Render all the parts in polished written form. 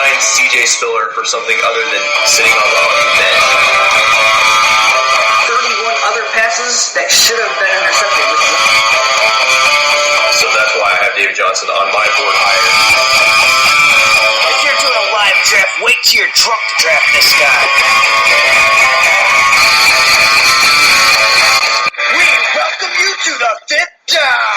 sign C.J. Spiller for something other than sitting on the bench. 31 other passes that should have been intercepted. So that's why I have David Johnson on my board higher. If you're doing a live draft, wait till you're drunk to draft this guy. We welcome you to the Fifth Down.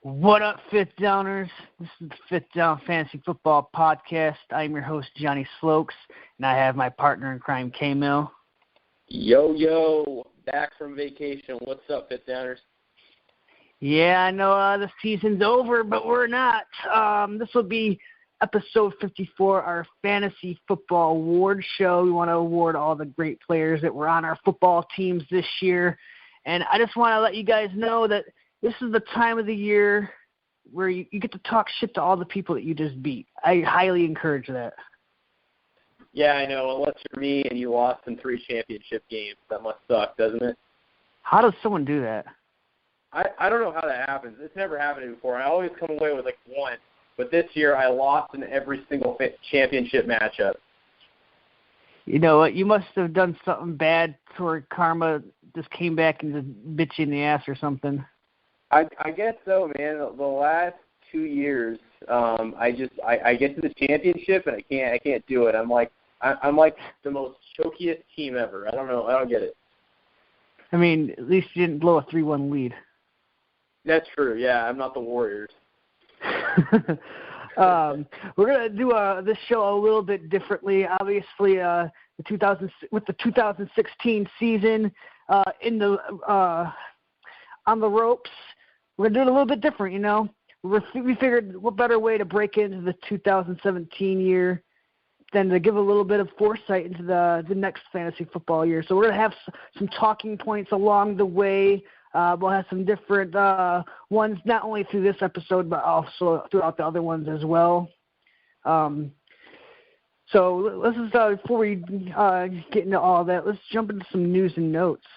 What up, Fifth Downers? This is the Fifth Down Fantasy Football Podcast. I'm your host, Johnny Slokes, and I have my partner in crime, K-Mill. Yo, back from vacation. What's up, Fifth Downers? Yeah, I know the season's over, but we're not. This will be episode 54, our Fantasy Football Award Show. We want to award all the great players that were on our football teams this year. And I just want to let you guys know that this is the time of the year where you get to talk shit to all the people that you just beat. I highly encourage that. Yeah, I know. Unless you're me and you lost in 3 championship games. That must suck, doesn't it? How does someone do that? I don't know how that happens. It's never happened before. I always come away with, 1. But this year I lost in every single championship matchup. You know what? You must have done something bad where karma just came back and just bit you in the ass or something. I guess so, man. The last 2 years, I get to the championship and I can't do it. I'm like the most chokiest team ever. I don't know. I don't get it. I mean, at least you didn't blow a 3-1 lead. That's true. Yeah, I'm not the Warriors. We're gonna do this show a little bit differently. Obviously, the 2016 season in the on the ropes. We're gonna do it a little bit different, you know. We figured what better way to break into the 2017 year than to give a little bit of foresight into the next fantasy football year. So we're gonna have some talking points along the way. We'll have some different ones, not only through this episode, but also throughout the other ones as well. So let's just, before we get into all that, let's jump into some news and notes.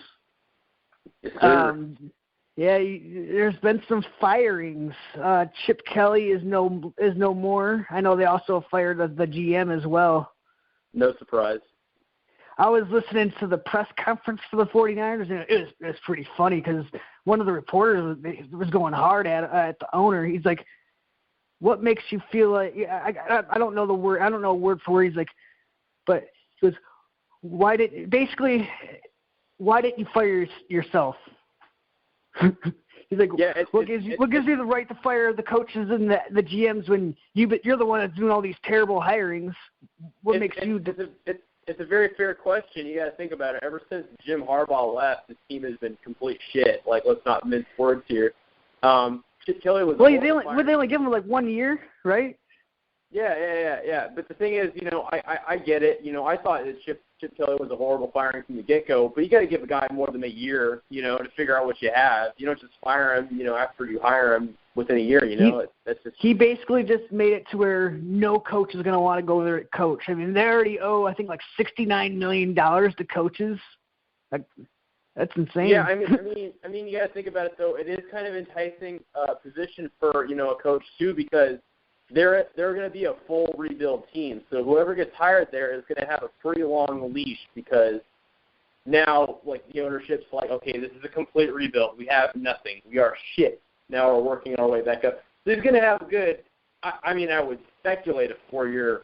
Yeah, there's been some firings. Chip Kelly is no more. I know they also fired the GM as well. No surprise. I was listening to the press conference for the 49ers, and it was pretty funny because one of the reporters was going hard at the owner. He's like, "What makes you feel like?" I don't know the word. I don't know word for word. He's like, but he goes, "Why didn't you fire yourself?" He's like, yeah, what gives you the right to fire the coaches and the GMs when you're the one that's doing all these terrible hirings? What makes you? It's a very fair question. You got to think about it. Ever since Jim Harbaugh left, the team has been complete shit. Like, let's not mince words here. Chip Kelly was. Well, they only give him 1 year, right? Yeah. But the thing is, I get it. I thought that Chip Kelly was a horrible firing from the get-go, but you got to give a guy more than a year, to figure out what you have. You don't just fire him, after you hire him within a year. He basically just made it to where no coach is going to want to go there to coach. I mean, they already owe, I think, $69 million to coaches. That's insane. Yeah, I mean, you got to think about it though. It is kind of enticing position for a coach too, because they're going to be a full rebuild team. So whoever gets hired there is going to have a pretty long leash, because now, the ownership's like, okay, this is a complete rebuild. We have nothing. We are shit. Now we're working our way back up. So he's going to have a good, I would speculate a 4-year,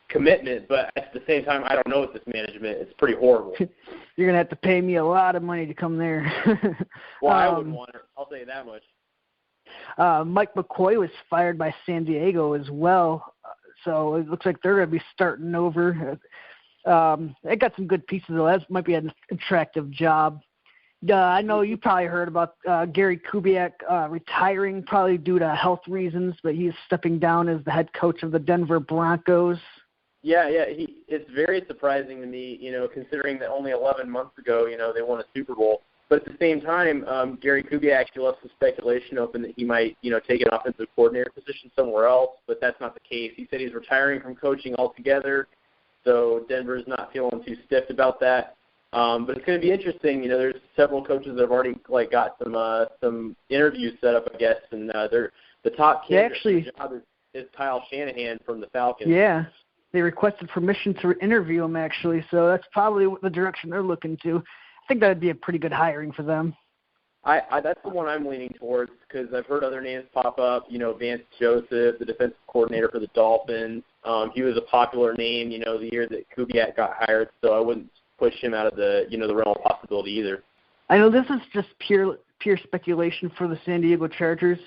commitment, but at the same time, I don't know with this management. It's pretty horrible. You're going to have to pay me a lot of money to come there. Well, I wouldn't want it. I'll tell you that much. Mike McCoy was fired by San Diego as well, so it looks like they're going to be starting over. They got some good pieces, though. That might be an attractive job. I know you probably heard about Gary Kubiak retiring probably due to health reasons, but he's stepping down as the head coach of the Denver Broncos. Yeah. It's very surprising to me, considering that only 11 months ago, they won a Super Bowl. But at the same time, Gary Kubiak actually left the speculation open that he might, take an offensive coordinator position somewhere else, but that's not the case. He said he's retiring from coaching altogether, so Denver's not feeling too stiff about that. But it's going to be interesting. There's several coaches that have already got some interviews set up, I guess, and they're The top candidate for the job is Kyle Shanahan from the Falcons. Yeah, they requested permission to interview him, actually, so that's probably the direction they're looking to. I think that would be a pretty good hiring for them. That's the one I'm leaning towards because I've heard other names pop up. Vance Joseph, the defensive coordinator for the Dolphins. He was a popular name, the year that Kubiak got hired, so I wouldn't push him out of the realm of possibility either. I know this is just pure speculation for the San Diego Chargers,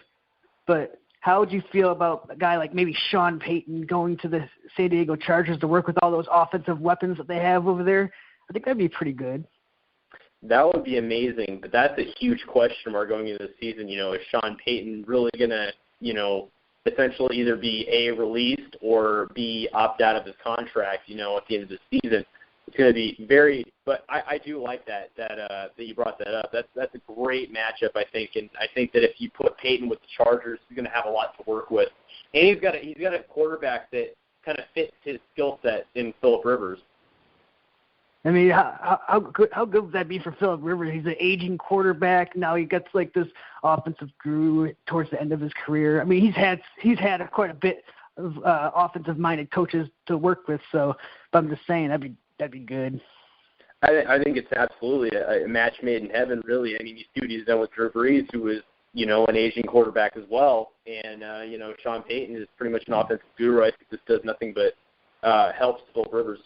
but how would you feel about a guy like maybe Sean Payton going to the San Diego Chargers to work with all those offensive weapons that they have over there? I think that'd be pretty good. That would be amazing, but that's a huge question mark going into the season. Is Sean Payton really going to, essentially either be A, released or B, opt out of his contract, at the end of the season? It's going to be very – but I do like that you brought that up. That's a great matchup, I think, and I think that if you put Payton with the Chargers, he's going to have a lot to work with. And he's got a quarterback that kind of fits his skill set in Phillip Rivers. I mean, how good would that be for Phillip Rivers? He's an aging quarterback. Now he gets like this offensive guru towards the end of his career. I mean, he's had quite a bit of offensive-minded coaches to work with. So, but I'm just saying that'd be good. I think it's absolutely a match made in heaven, really. I mean, you see what he's done with Drew Brees, who was an aging quarterback as well, and Sean Payton is pretty much an offensive guru. I think this does nothing but helps Phillip Rivers.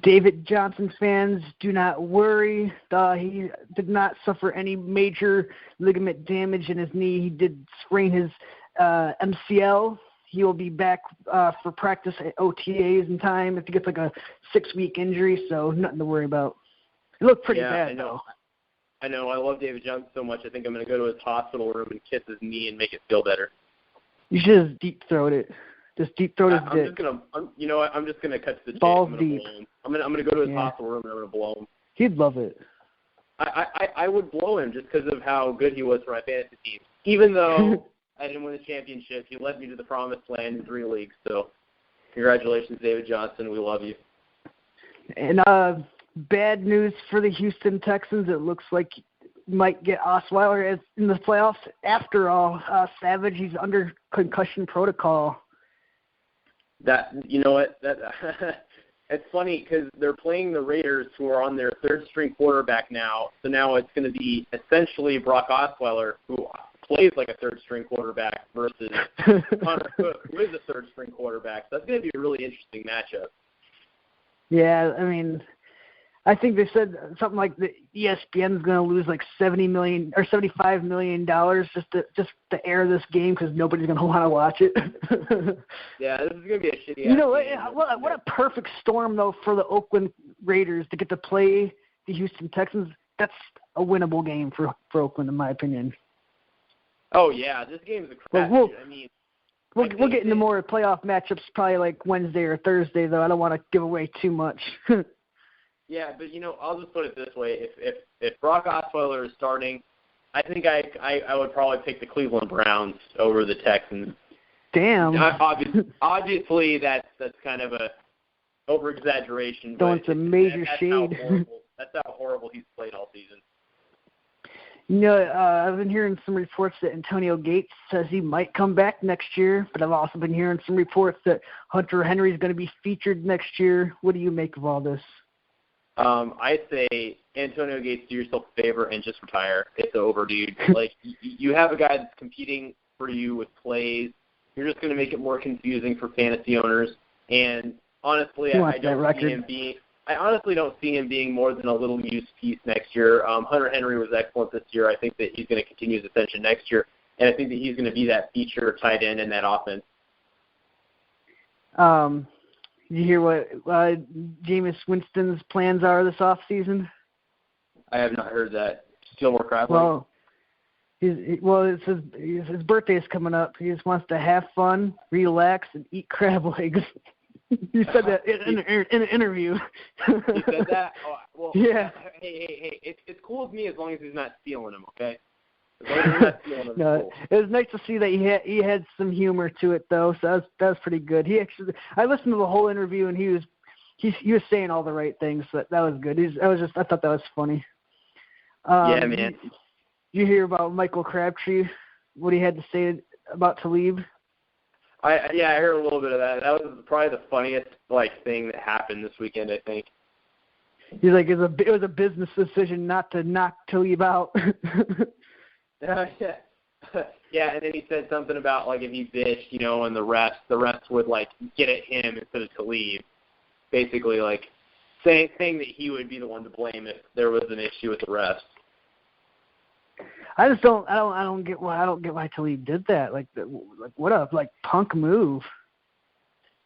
David Johnson fans, do not worry. He did not suffer any major ligament damage in his knee. He did sprain his MCL. He will be back for practice at OTAs in time if he gets like a 6-week injury, so nothing to worry about. It looked pretty bad, though. I know. I love David Johnson so much. I think I'm going to go to his hospital room and kiss his knee and make it feel better. You should just deep-throat it. Just deep-throat his dick. I'm just gonna cut to the chase. Balls I'm deep. gonna go to his hospital room and I'm gonna blow him. He'd love it. I would blow him just because of how good he was for my fantasy team. Even though I didn't win the championship, he led me to the promised land in 3 leagues. So, congratulations, David Johnson. We love you. And bad news for the Houston Texans. It looks like might get Osweiler in the playoffs. After all, Savage, he's under concussion protocol. It's funny because they're playing the Raiders, who are on their third-string quarterback now. So now it's going to be essentially Brock Osweiler, who plays like a third-string quarterback, versus Connor Cook, who is a third-string quarterback. So that's going to be a really interesting matchup. Yeah, I mean, I think they said something like the ESPN's going to lose like $70 million or $75 million just to air this game because nobody's going to want to watch it. Yeah, this is going to be a shitty. You know what a perfect storm though for the Oakland Raiders to get to play the Houston Texans. That's a winnable game for Oakland, in my opinion. Oh yeah, this game is a crap. We'll get into more playoff matchups probably like Wednesday or Thursday though. I don't want to give away too much. Yeah, but I'll just put it this way: if Brock Osweiler is starting, I think I would probably pick the Cleveland Browns over the Texans. Damn. Obviously, that's kind of a over exaggeration. Throwing some major shade. That's how horrible he's played all season. I've been hearing some reports that Antonio Gates says he might come back next year, but I've also been hearing some reports that Hunter Henry is going to be featured next year. What do you make of all this? I say, Antonio Gates, do yourself a favor and just retire. It's over, dude. Like, you have a guy that's competing for you with plays. You're just going to make it more confusing for fantasy owners. And honestly, I honestly don't see him being more than a little used piece next year. Hunter Henry was excellent this year. I think that he's going to continue his ascension next year, and I think that he's going to be that feature tight end in that offense. You hear what Jameis Winston's plans are this offseason? I have not heard that. Steal more crab legs? It's his birthday is coming up. He just wants to have fun, relax, and eat crab legs. He said that in an interview. He said that? Oh, well, yeah. Hey, it's cool with me as long as he's not stealing them, okay? As long as he's not stealing them, no, cool. It was nice to see that he had some humor to it, though. So that was pretty good. I listened to the whole interview, and he was saying all the right things. So that was good. I thought that was funny. Yeah, man. You hear about Michael Crabtree what he had to say about Talib? I heard a little bit of that. That was probably the funniest thing that happened this weekend, I think. He's like, it was a business decision not to knock Talib out. Yeah. Yeah, and then he said something about if he bitched, and the refs would get at him instead of Talib. Basically, saying that he would be the one to blame if there was an issue with the refs. I don't get why Talib did that. What a punk move.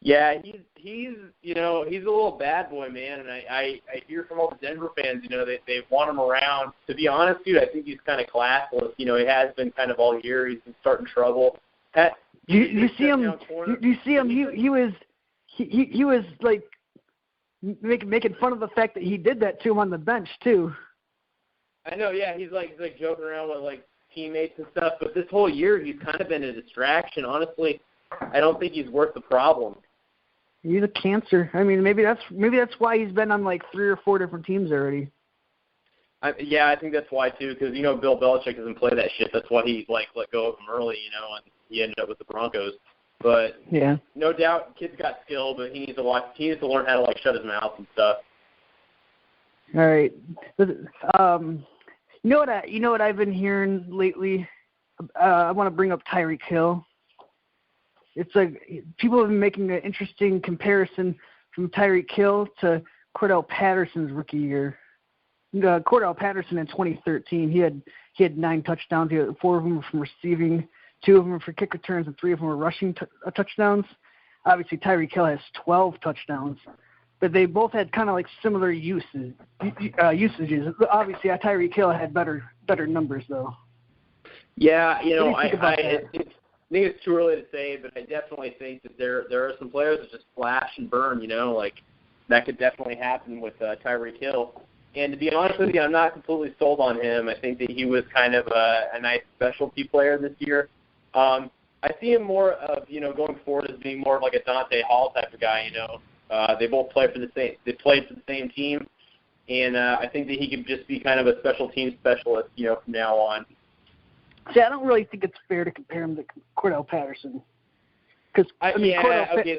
Yeah, he's a little bad boy, man, and I hear from all the Denver fans, they want him around. To be honest, dude, I think he's kind of classless. He has been kind of all year. He's been starting trouble. You see him? He was making fun of the fact that he did that to him on the bench too. I know, yeah, he's joking around with teammates and stuff, but this whole year he's kind of been a distraction. Honestly, I don't think he's worth the problem. He's a cancer. I mean, maybe that's why he's been on 3 or 4 different teams already. I think that's why too, because Bill Belichick doesn't play that shit. That's why he let go of him early, and he ended up with the Broncos. But yeah, no doubt, kid's got skill, but he needs to learn how to shut his mouth and stuff. All right. You know what I've been hearing lately? I want to bring up Tyreek Hill. It's people have been making an interesting comparison from Tyreek Hill to Cordell Patterson's rookie year. Cordell Patterson in 2013, he had 9 touchdowns. He had 4 of them were from receiving, 2 of them were for kick returns, and 3 of them were rushing touchdowns. Obviously, Tyreek Hill has 12 touchdowns, but they both had kind of similar usages. Obviously, Tyreek Hill had better numbers though. Yeah, I think it's too early to say, but I definitely think that there are some players that just flash and burn, that could definitely happen with Tyreek Hill. And to be honest with you, I'm not completely sold on him. I think that he was kind of a nice specialty player this year. I see him more of, going forward as being more of a Dante Hall type of guy, They both played for the same team, and I think that he could just be kind of a special team specialist, from now on. See, I don't really think it's fair to compare him to Cordell Patterson, because he actually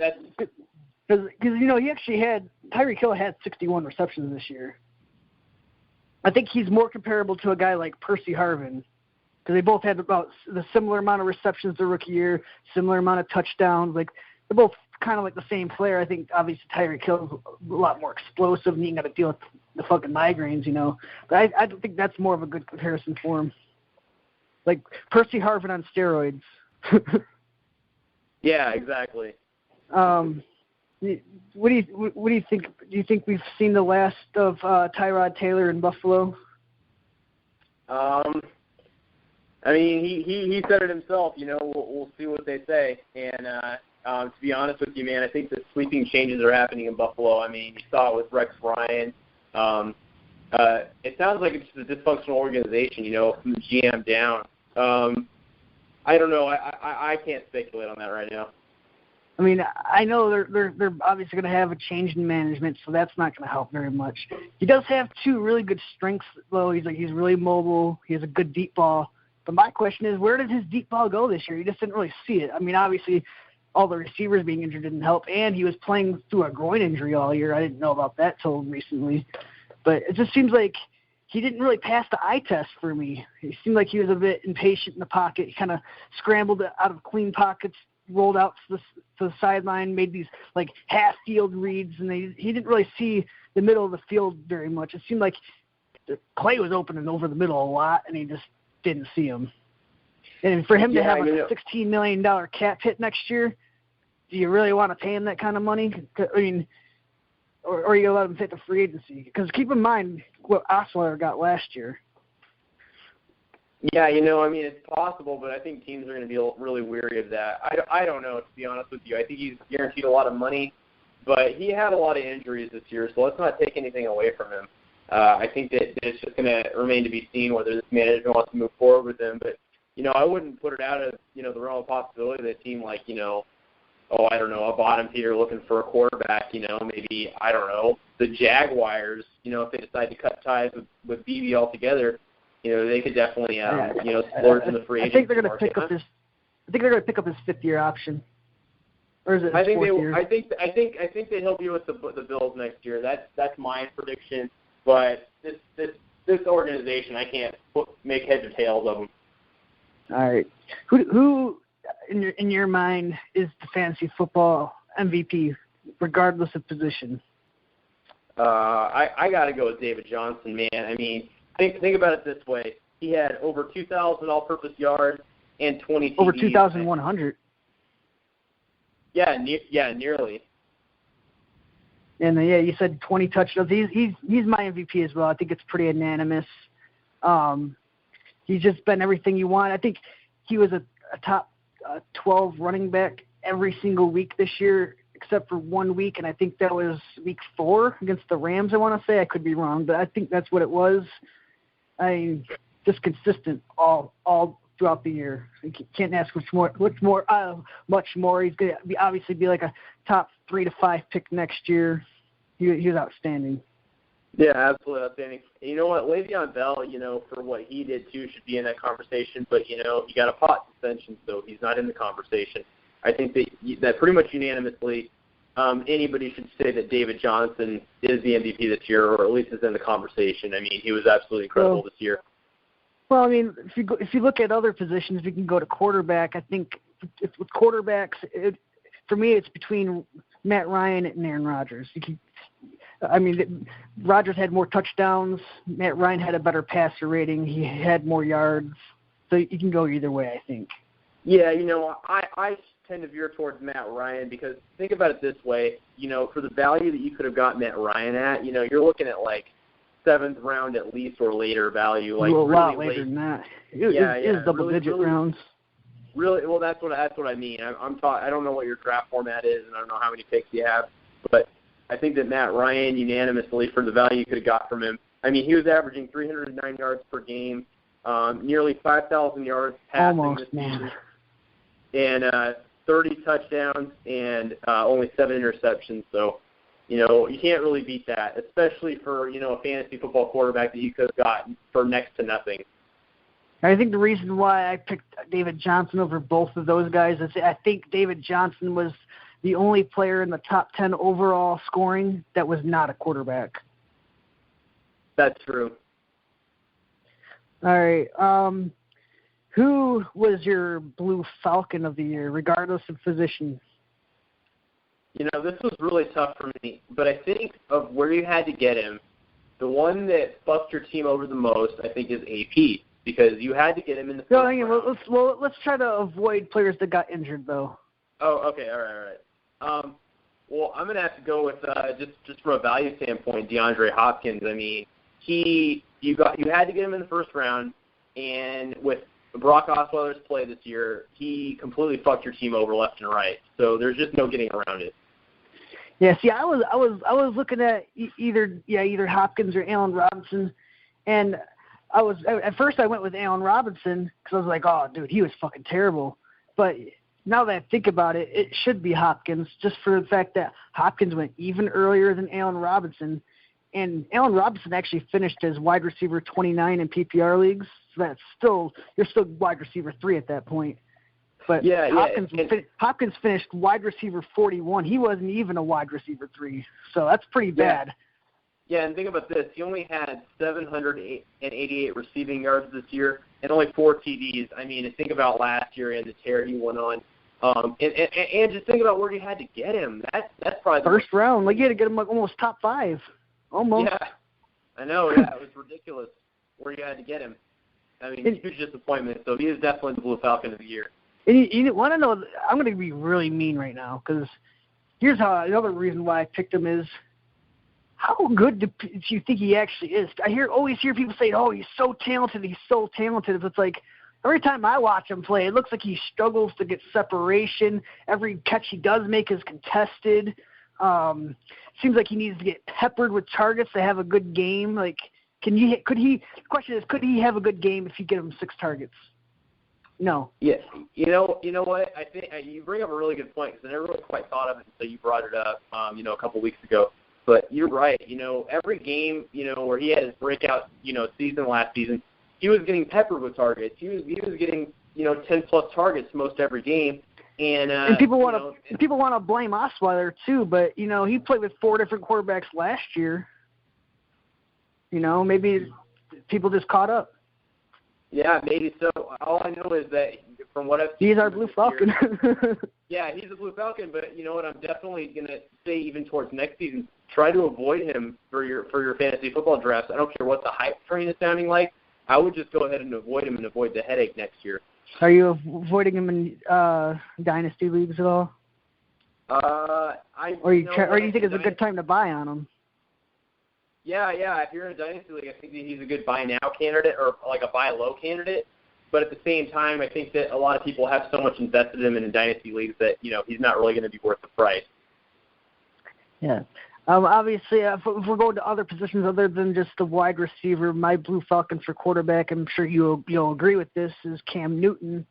had Tyreek Hill had 61 receptions this year. I think he's more comparable to a guy like Percy Harvin, because they both had about the similar amount of receptions their rookie year, similar amount of touchdowns. They're both kind of the same player. I think obviously Tyreek Hill is a lot more explosive, and he got to deal with the fucking migraines, But I don't think that's more of a good comparison for him. Percy Harvin on steroids. Yeah, exactly. What do you think? Do you think we've seen the last of Tyrod Taylor in Buffalo? I mean, he said it himself. We'll see what they say. And to be honest with you, man, I think that sweeping changes are happening in Buffalo. I mean, you saw it with Rex Ryan. It sounds like it's just a dysfunctional organization, from the GM down. I don't know. I can't speculate on that right now. I mean, I know they're obviously going to have a change in management, so that's not going to help very much. He does have 2 really good strengths, though. He's really mobile. He has a good deep ball. But my question is, where did his deep ball go this year? You just didn't really see it. I mean, obviously, all the receivers being injured didn't help, and he was playing through a groin injury all year. I didn't know about that till recently. But it just seems like he didn't really pass the eye test for me. He seemed like he was a bit impatient in the pocket. He kind of scrambled out of clean pockets, rolled out to the sideline, made these half-field reads, and he didn't really see the middle of the field very much. It seemed like the play was opening over the middle a lot, and he just didn't see him. And for him to have a $16 million cap hit next year, do you really want to pay him that kind of money? I mean, or you let him hit the free agency? Because keep in mind what Osweiler got last year. Yeah, I mean, it's possible, but I think teams are going to be really weary of that. I don't know, to be honest with you. I think he's guaranteed a lot of money, but he had a lot of injuries this year, so let's not take anything away from him. I think that it's just going to remain to be seen whether this management wants to move forward with him. But, I wouldn't put it out of, the realm of possibility that a team like, I don't know, a bottom tier looking for a quarterback, maybe, I don't know, the Jaguars, if they decide to cut ties with BB altogether, they could definitely, splurge in the free agency. I think they're going to pick up his. I think they're going to pick up his 5th-year option. Or is it? I think 4th year? I think they'll be with the Bills next year. That's my prediction. But this organization, I can't make heads or tails of them. All right. Who in your mind is the fantasy football MVP, regardless of position? I got to go with David Johnson, man. I mean, think about it this way: he had over 2,000 all-purpose yards and 20 TDs. Over 2,100. Yeah, nearly. And you said 20 touchdowns. He's my MVP as well. I think it's pretty unanimous. He's just been everything you want. I think he was a top 12 running back every single week this year, except for 1 week, and I think that was week 4 against the Rams, I want to say. I could be wrong, but I think that's what it was. Just consistent all throughout the year. You can't ask much more. He's going to obviously be like a top 3 to 5 pick next year. He was outstanding. Yeah, absolutely outstanding. And you know what? Le'Veon Bell, for what he did too, should be in that conversation. But he got a pot suspension, so he's not in the conversation. I think that pretty much unanimously, anybody should say that David Johnson is the MVP this year, or at least is in the conversation. I mean, he was absolutely incredible this year. Well, I mean, if you look at other positions, we can go to quarterback. I think with quarterbacks, for me, it's between Matt Ryan and Aaron Rodgers. Rodgers had more touchdowns. Matt Ryan had a better passer rating. He had more yards. So you can go either way, I think. Yeah, I tend to veer towards Matt Ryan because think about it this way. For the value that you could have got Matt Ryan at, you're looking at like 7th round at least or later value. Like a really lot later late. than that. It was double-digit rounds. Really, well, that's what I mean. I don't know what your draft format is, and I don't know how many picks you have, but I think that Matt Ryan, unanimously, for the value you could have got from him, I mean, he was averaging 309 yards per game, nearly 5,000 yards passing this season, and 30 touchdowns and only 7 interceptions. So, you can't really beat that, especially for, a fantasy football quarterback that you could have gotten for next to nothing. I think the reason why I picked David Johnson over both of those guys is I think David Johnson was the only player in the top 10 overall scoring that was not a quarterback. That's true. All right. Who was your Blue Falcon of the year, regardless of position? This was really tough for me, but I think of where you had to get him, the one that fucked your team over the most, I think, is AP, because you had to get him in the first round. Let's try to avoid players that got injured, though. Oh, okay, all right. Well, I'm going to have to go with just from a value standpoint, DeAndre Hopkins. I mean, you had to get him in the first round, and with Brock Osweiler's play this year, he completely fucked your team over left and right. So there's just no getting around it. Yeah, see, I was looking at either Hopkins or Allen Robinson, and at first I went with Allen Robinson because I was like, oh, dude, he was fucking terrible. But now that I think about it, it should be Hopkins, just for the fact that Hopkins went even earlier than Allen Robinson, and Allen Robinson actually finished as wide receiver 29 in PPR leagues. So you're still wide receiver 3 at that point. But Hopkins finished wide receiver 41. He wasn't even a wide receiver 3, so that's pretty bad. Yeah, and think about this. He only had 788 receiving yards this year and only 4 TDs. I mean, think about last year and the tear he went on. And just think about where you had to get him. That's probably first round. Like, you had to get him like almost top 5. Almost. Yeah, I know. Yeah, it was ridiculous where you had to get him. I mean, huge disappointment. So he is definitely the Blue Falcon of the year. And you want to know, I'm going to be really mean right now, because here's another reason why I picked him is, how good do you think he actually is? I always hear people say, oh, he's so talented. But it's like, every time I watch him play, it looks like he struggles to get separation. Every catch he does make is contested. Seems like he needs to get peppered with targets to have a good game. Like, the question is, could he have a good game if you give him 6 targets? No. Yeah. You know what? I think you bring up a really good point, because I never really quite thought of it until you brought it up, a couple weeks ago. But you're right. Every game, where he had his breakout, season last season, he was getting peppered with targets. He was getting 10+ targets most every game. And people want to blame Osweiler too, but he played with 4 different quarterbacks last year. Maybe people just caught up. Yeah, maybe so. All I know is that from what I've seen, he's our Blue Falcon. Yeah, he's a Blue Falcon, but you know what? I'm definitely going to say even towards next season, try to avoid him for your fantasy football drafts. I don't care what the hype train is sounding like. I would just go ahead and avoid him and avoid the headache next year. Are you avoiding him in dynasty leagues at all? Or do you think it's a good time to buy on him? Yeah. If you're in a dynasty league, I think that he's a good buy now candidate or like a buy low candidate. But at the same time, I think that a lot of people have so much invested in him in dynasty leagues that he's not really going to be worth the price. Yeah. Obviously, if we're going to other positions other than just the wide receiver, my Blue Falcon for quarterback, I'm sure you'll agree with this, is Cam Newton.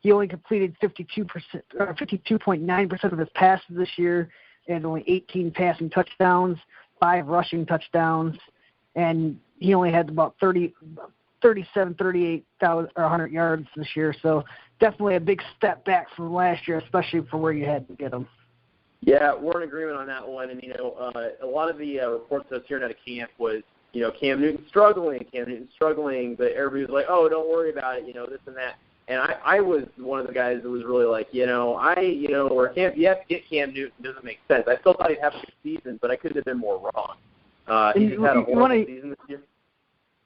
He only completed 52.9% of his passes this year, and only 18 passing touchdowns, 5 rushing touchdowns, and he only had about 38,100 yards this year. So definitely a big step back from last year, especially for where you had to get him. Yeah, we're in agreement on that one. And, a lot of the reports I was hearing out of camp was, Cam Newton's struggling, but everybody was like, oh, don't worry about it, this and that. And I was one of the guys that was really like, you have to get Cam Newton doesn't make sense. I still thought he'd have a good season, but I couldn't have been more wrong. He just had a horrible season this year.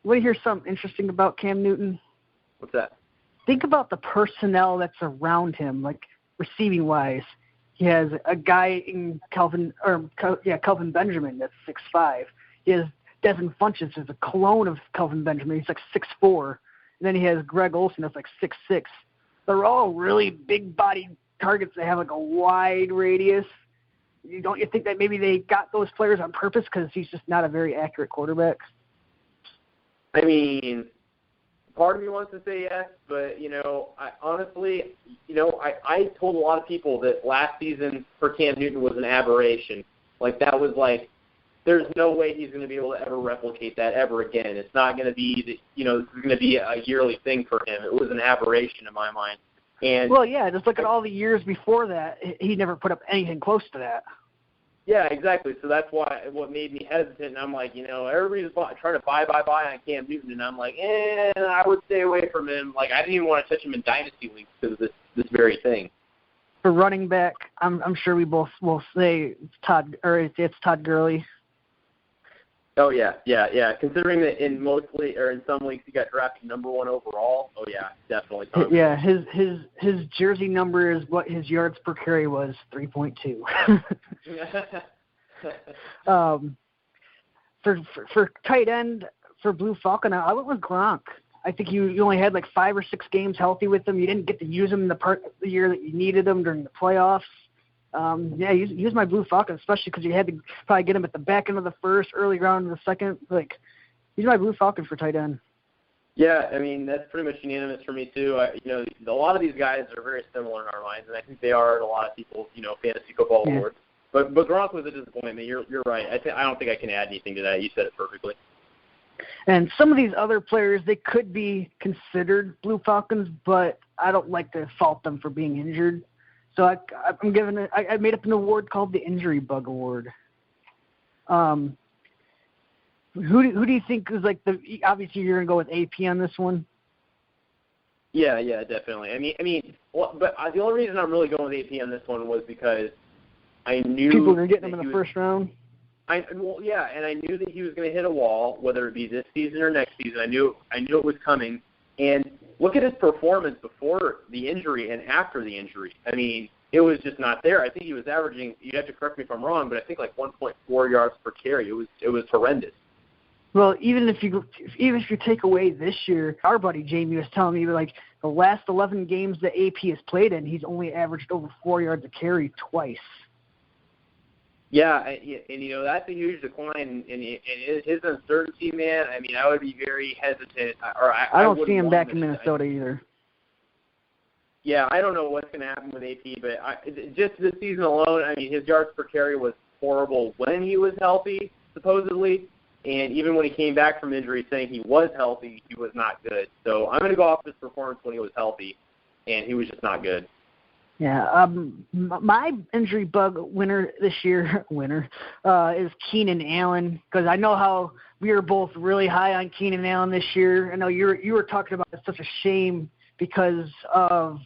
Want to hear something interesting about Cam Newton? What's that? Think about the personnel that's around him, like receiving-wise. He has a guy in Kelvin Benjamin that's 6'5". He has Devin Funchess, who's a clone of Kelvin Benjamin. He's like 6'4". And then he has Greg Olsen, that's like 6'6". They're all really big-bodied targets that have like a wide radius. Don't you think that maybe they got those players on purpose because he's just not a very accurate quarterback? I mean, part of me wants to say yes, but, I honestly, I told a lot of people that last season for Cam Newton was an aberration. Like, that was like, there's no way he's going to be able to ever replicate that ever again. It's not going to be, this is going to be a yearly thing for him. It was an aberration in my mind. And well, yeah, just look at all the years before that. He never put up anything close to that. Yeah, exactly. So that's what made me hesitant. And I'm like, everybody's trying to buy on Cam Newton, and I'm like, I would stay away from him. Like, I didn't even want to touch him in dynasty leagues because of this very thing. For running back, I'm sure we both will say it's Todd Gurley. Oh yeah. Considering that in some leagues he got drafted number 1 overall. Oh yeah, definitely. Yeah, his jersey number is what his yards per carry was, 3.2. For tight end for Blue Falcon, I went with Gronk. I think you only had like 5 or 6 games healthy with him. You didn't get to use him in the part of the year that you needed him during the playoffs. Use my Blue Falcon, especially because you had to probably get him at the back end of the first, early round of the second. Like, use my Blue Falcon for tight end. Yeah, I mean, that's pretty much unanimous for me, too. A lot of these guys are very similar in our minds, and I think they are in a lot of people's, fantasy football awards. But Gronk was a disappointment. You're right. I don't think I can add anything to that. You said it perfectly. And some of these other players, they could be considered Blue Falcons, but I don't like to fault them for being injured. So I made up an award called the Injury Bug Award. Who do you think is like obviously you're gonna go with AP on this one? Yeah, definitely. I mean, but the only reason I'm really going with AP on this one was because I knew people were getting him in the first round. And I knew that he was going to hit a wall, whether it be this season or next season. I knew it was coming. And look at his performance before the injury and after the injury. I mean, it was just not there. I think he was averaging, you have to correct me if I'm wrong, but I think like 1.4 yards per carry. It was horrendous. Well, even if you take away this year, our buddy Jamie was telling me like the last 11 games that AP has played in, he's only averaged over 4 yards a carry twice. Yeah, and that's a huge decline in his uncertainty, man. I mean, I would be very hesitant. I don't see him back in Minnesota either. Yeah, I don't know what's going to happen with AP, but just this season alone, I mean, his yards per carry was horrible when he was healthy, supposedly. And even when he came back from injury saying he was healthy, he was not good. So I'm going to go off his performance when he was healthy, and he was just not good. Yeah, my injury bug winner this year is Keenan Allen, because I know how we were both really high on Keenan Allen this year. I know you were talking about it's such a shame because of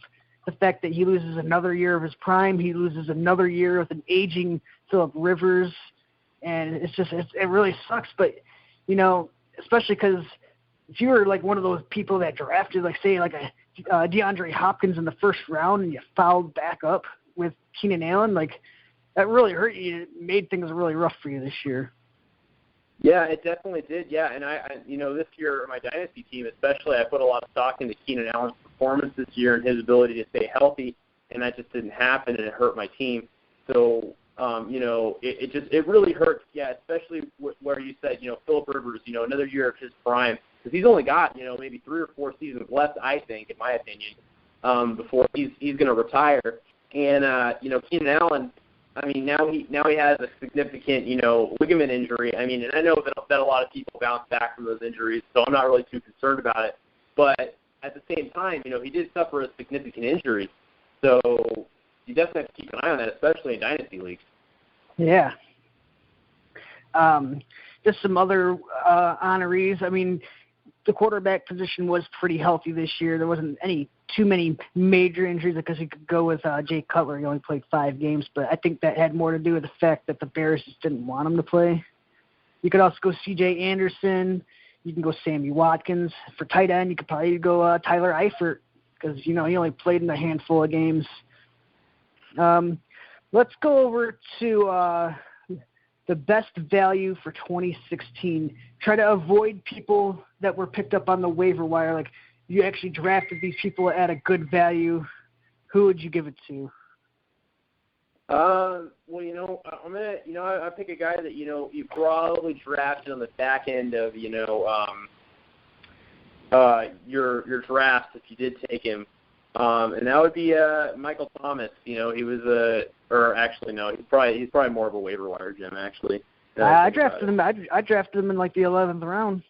the fact that he loses another year of his prime. He loses another year with an aging Phillip Rivers, and it really sucks. But, you know, especially because if you were like one of those people that drafted, like say like a DeAndre Hopkins in the first round and you fouled back up with Keenan Allen, like that really hurt you. It made things really rough for you this year. Yeah, it definitely did. Yeah, and I this year, my dynasty team especially, I put a lot of stock into Keenan Allen's performance this year and his ability to stay healthy, and that just didn't happen, and it hurt my team. So, it really hurts. Yeah, especially where you said, Phillip Rivers, another year of his prime, because he's only got, maybe 3 or 4 seasons left, I think, in my opinion, before he's going to retire. And Keenan Allen, I mean, now he has a significant, ligament injury. I mean, and I know that a lot of people bounce back from those injuries, so I'm not really too concerned about it. But at the same time, he did suffer a significant injury, so you definitely have to keep an eye on that, especially in dynasty leagues. Yeah. Just some other honorees. I mean, the quarterback position was pretty healthy this year. There wasn't too many major injuries because you could go with Jay Cutler. He only played 5 games, but I think that had more to do with the fact that the Bears just didn't want him to play. You could also go C.J. Anderson. You can go Sammy Watkins. For tight end, you could probably go Tyler Eifert because, he only played in a handful of games. Let's go over to the best value for 2016. Try to avoid people that were picked up on the waiver wire. Like, you actually drafted these people at a good value. Who would you give it to? Well, I'm gonna, I pick a guy that you probably drafted on the back end of your draft if you did take him, and that would be Michael Thomas. He was he's probably more of a waiver wire gem actually. I drafted him. I drafted him in like the 11th round.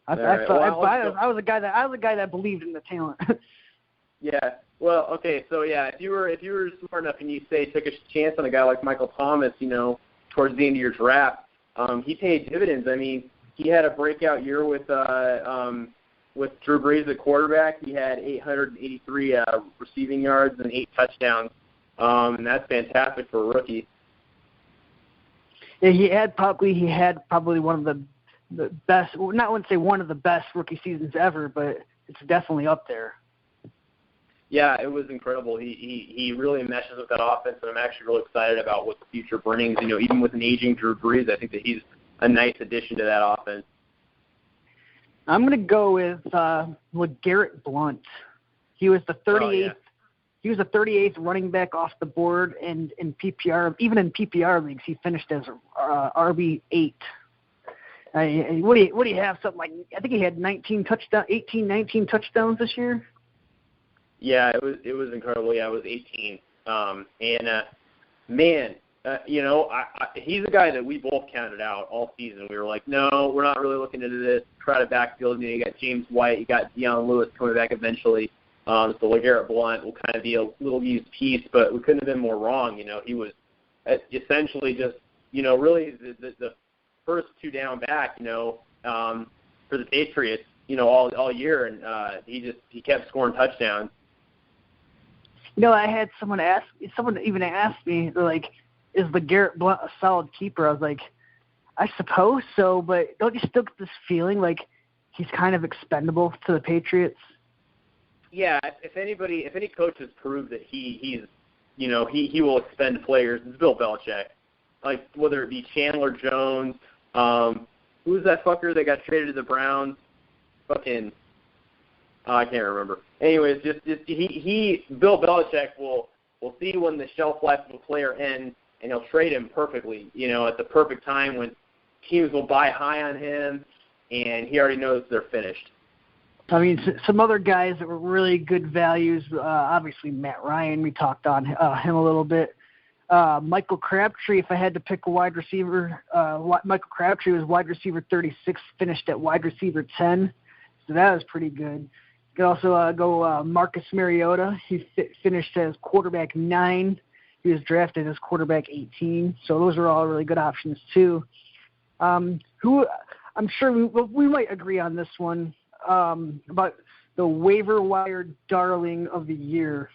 I was a guy that believed in the talent. Yeah. Well, okay. So yeah, if you were smart enough and you took a chance on a guy like Michael Thomas, towards the end of your draft, he paid dividends. I mean, he had a breakout year with Drew Brees at quarterback. He had 883 receiving yards and 8 touchdowns, and that's fantastic for a rookie. Yeah, he had probably one of the best. Well, not want to say one of the best rookie seasons ever, but it's definitely up there. Yeah, it was incredible. He really meshes with that offense, and I'm actually really excited about what the future brings. Even with an aging Drew Brees, I think that he's a nice addition to that offense. I'm going to go with Garrett Blount. He was the 38th. Oh, yeah. He was the 38th running back off the board, and in PPR, even in PPR leagues, he finished as RB8. What do you have? Something like, I think he had 19 touchdowns this year. Yeah, it was incredible. Yeah, it was 18. He's a guy that we both counted out all season. We were like, no, we're not really looking into this. Try to backfield. You got James White, you got Deion Lewis coming back eventually. So LeGarrette Blount will kind of be a little used piece, but we couldn't have been more wrong. He was essentially just, really the first 2 down back, for the Patriots, all year, and he kept scoring touchdowns. I had someone even asked me, they're like, is LeGarrette Blount a solid keeper? I was like, I suppose so, but don't you still get this feeling like he's kind of expendable to the Patriots? Yeah, if any coach has proved that he will expend players, it's Bill Belichick. Like, whether it be Chandler Jones, who's that fucker that got traded to the Browns? Fucking, I can't remember. Anyways, Bill Belichick will see when the shelf life of a player ends, and he'll trade him perfectly, at the perfect time when teams will buy high on him, and he already knows they're finished. I mean, some other guys that were really good values, obviously Matt Ryan, we talked on him a little bit. Michael Crabtree, if I had to pick a wide receiver, Michael Crabtree was wide receiver 36, finished at wide receiver 10. So that was pretty good. You could also go Marcus Mariota. He finished as quarterback 9. He was drafted as quarterback 18. So those are all really good options too. Who I'm sure we might agree on this one about the waiver wire darling of the year.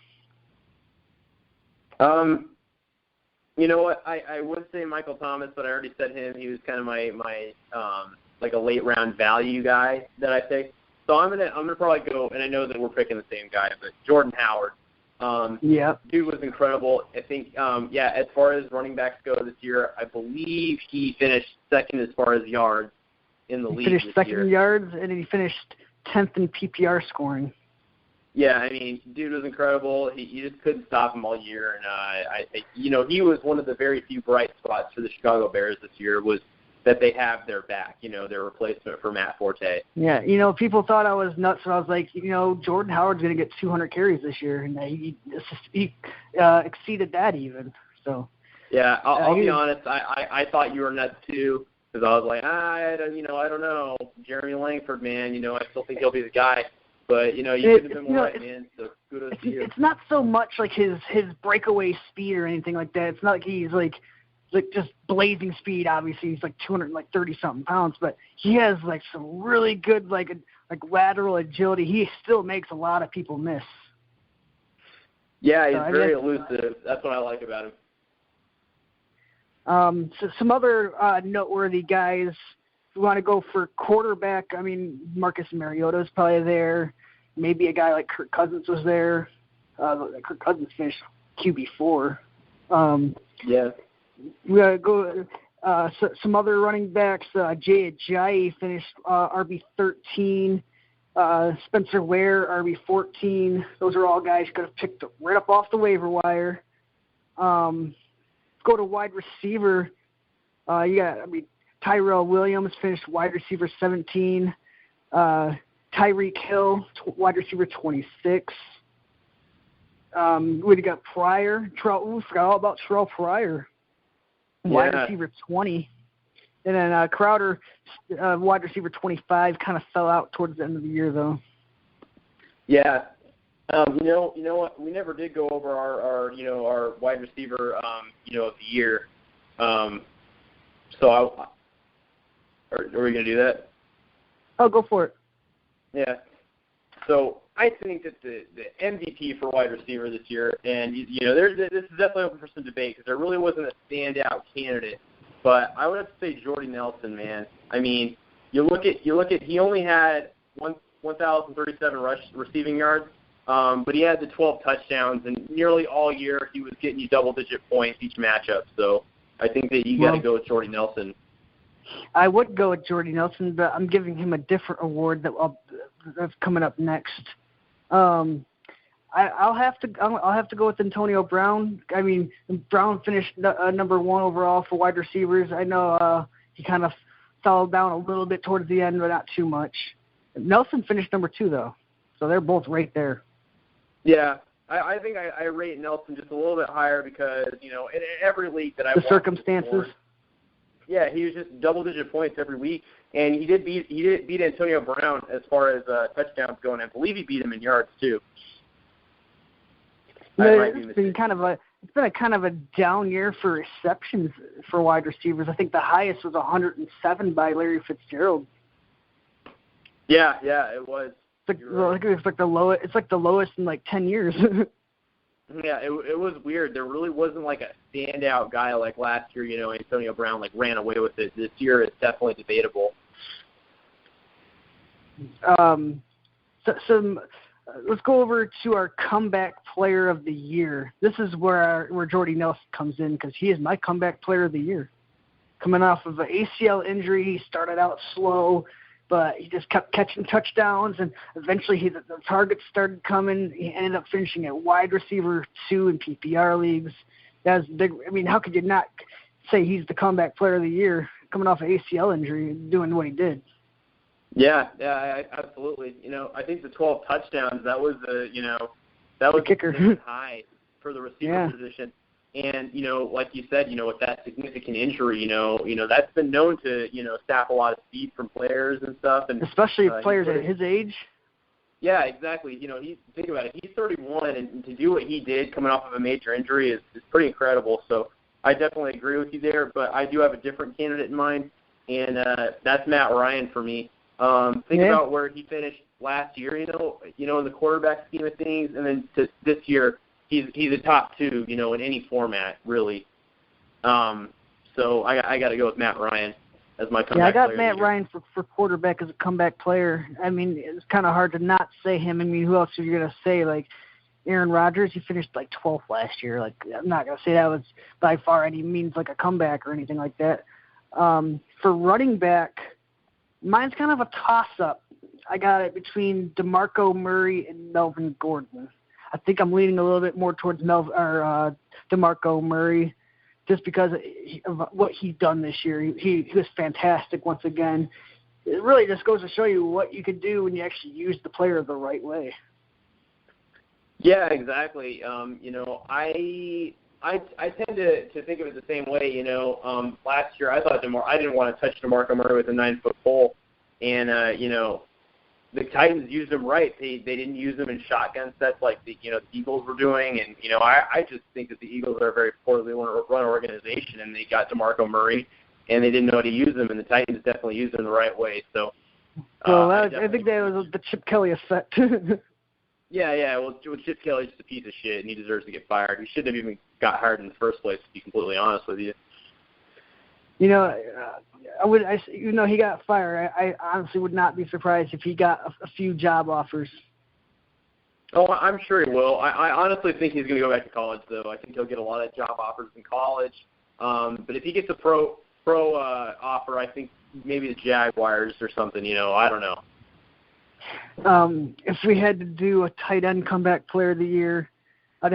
You know what? I would say Michael Thomas, but I already said him. He was kind of my like a late round value guy that I think. So I'm gonna probably go, and I know that we're picking the same guy, but Jordan Howard. Dude was incredible. I think, as far as running backs go this year, I believe he finished second as far as yards in the league. He finished second in yards, and he finished 10th in PPR scoring. Yeah, I mean, dude was incredible. You just couldn't stop him all year, and he was one of the very few bright spots for the Chicago Bears this year was that they have their back, their replacement for Matt Forte. Yeah, people thought I was nuts, and I was like, Jordan Howard's going to get 200 carries this year, and he exceeded that even. So. Yeah, I'll be honest. I thought you were nuts too, because I was like, I don't know, Jeremy Langford, man. I still think he'll be the guy. But, you could have been more right, man, so kudos to you. It's not so much like his breakaway speed or anything like that. It's not like he's like just blazing speed, obviously. He's like 230-something pounds. But he has, like, some really good, like lateral agility. He still makes a lot of people miss. Yeah, he's very elusive. That's what I like about him. So some other noteworthy guys. If we want to go for quarterback, I mean, Marcus Mariota is probably there. Maybe a guy like Kirk Cousins was there. Kirk Cousins finished QB4. Yeah. We got to go some other running backs. Jay Ajayi finished RB13. Spencer Ware, RB14. Those are all guys you could have picked right up off the waiver wire. Go to wide receiver. Tyrell Williams finished wide receiver 17. Tyreek Hill, wide receiver 26. We got Pryor. We forgot all about Terrell Pryor, wide receiver 20. And then Crowder, wide receiver 25, kind of fell out towards the end of the year, though. Yeah. You know what? We never did go over our wide receiver, of the year. So are we going to do that? Oh, go for it. Yeah. So I think that the MVP for wide receiver this year, and this is definitely open for some debate because there really wasn't a standout candidate, but I would have to say Jordy Nelson, man. I mean, you look at he only had 1,037 receiving yards, but he had the 12 touchdowns, and nearly all year he was getting you double-digit points each matchup. So I think that you got to go with Jordy Nelson. I would go with Jordy Nelson, but I'm giving him a different award that's coming up next. I'll have to go with Antonio Brown. I mean, Brown finished number 1 overall for wide receivers. I know he kind of fell down a little bit towards the end, but not too much. Nelson finished number 2 though, so they're both right there. Yeah. I think I rate Nelson just a little bit higher because, in every league that I watched, circumstances. Yeah, he was just double-digit points every week, and he did beat Antonio Brown as far as touchdowns go, and I believe he beat him in yards too. It's been a kind of a down year for receptions for wide receivers. I think the highest was 107 by Larry Fitzgerald. Yeah, it was. It's like the lowest. It's like the lowest in like 10 years. Yeah, it was weird. There really wasn't like a standout guy like last year. Antonio Brown like ran away with it. This year it's definitely debatable. Let's go over to our comeback player of the year. This is where Jordy Nelson comes in because he is my comeback player of the year. Coming off of an ACL injury, he started out slow, but he just kept catching touchdowns, and eventually the targets started coming. He ended up finishing at wide receiver 2 in PPR leagues. That was big. I mean, how could you not say he's the comeback player of the year coming off an ACL injury and doing what he did? Yeah, absolutely. I think the 12 touchdowns, that was the kicker high for the receiver position. And, like you said, with that significant injury, that's been known to, sap a lot of speed from players and stuff. And especially players at his age. Yeah, exactly. Think about it. He's 31, and to do what he did coming off of a major injury is pretty incredible. So I definitely agree with you there, but I do have a different candidate in mind, and that's Matt Ryan for me. Think about where he finished last year, in the quarterback scheme of things, and then to this year, he's a top 2, in any format, really. So I got to go with Matt Ryan as my comeback player. Yeah, I got Matt Ryan for quarterback as a comeback player. I mean, it's kind of hard to not say him. I mean, who else are you going to say? Like Aaron Rodgers, he finished like 12th last year. Like, I'm not going to say that was by far any means like a comeback or anything like that. For running back, mine's kind of a toss-up. I got it between DeMarco Murray and Melvin Gordon. I think I'm leaning a little bit more towards DeMarco Murray, just because of what he's done this year. He was fantastic once again. It really just goes to show you what you could do when you actually use the player the right way. Yeah, exactly. I tend to think of it the same way. Last year I thought I didn't want to touch DeMarco Murray with a 9-foot pole, and the Titans used him right. They didn't use him in shotgun sets like the Eagles were doing, and I just think that the Eagles are a very poorly run organization, and they got DeMarco Murray, and they didn't know how to use him, and the Titans definitely used him the right way. So, I think that was the Chip Kelly effect. Yeah. Well, Chip Kelly's just a piece of shit, and he deserves to get fired. He shouldn't have even got hired in the first place, to be completely honest with you. He got fired, I honestly would not be surprised if he got a few job offers. Oh, I'm sure he will. I honestly think he's going to go back to college, though. I think he'll get a lot of job offers in college. But if he gets a pro offer, I think maybe the Jaguars or something. I don't know. If we had to do a tight end comeback player of the year, you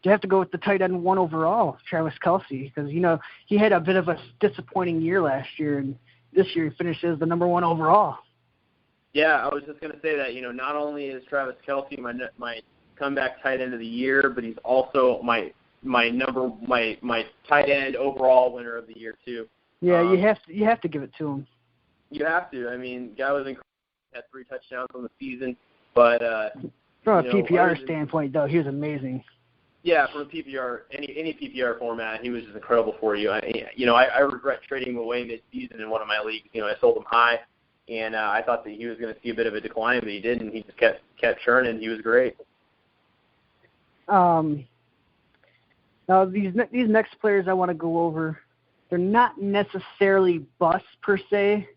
have to go with the tight end 1 overall, Travis Kelce, because, he had a bit of a disappointing year last year, and this year he finishes the number 1 overall. Yeah, I was just going to say that, not only is Travis Kelce my comeback tight end of the year, but he's also my tight end overall winner of the year, too. Yeah, you have to give it to him. You have to. I mean, guy was incredible. Had 3 touchdowns on the season, but from a PPR standpoint, though, he was amazing. Yeah, from a PPR, any PPR format, he was just incredible for you. I regret trading him away mid-season in one of my leagues. I sold him high, and I thought that he was going to see a bit of a decline, but he didn't. He just kept churning. He was great. Now these next players I want to go over, they're not necessarily busts per se,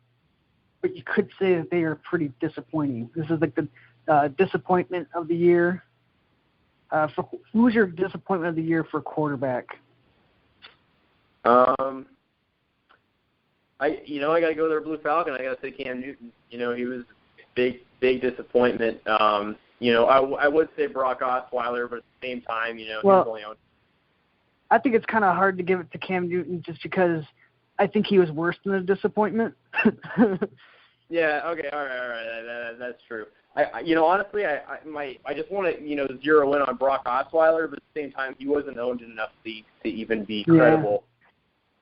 but you could say that they are pretty disappointing. This is like the disappointment of the year. Who's your disappointment of the year for quarterback? I got to go there, Blue Falcon. I got to say Cam Newton. He was big disappointment. I would say Brock Osweiler, but at the same time, he was only on. I think it's kind of hard to give it to Cam Newton just because I think he was worse than a disappointment. Yeah. Okay. All right. That's true. Honestly, I just want to zero in on Brock Osweiler, but at the same time, he wasn't owned in enough leagues to even be credible.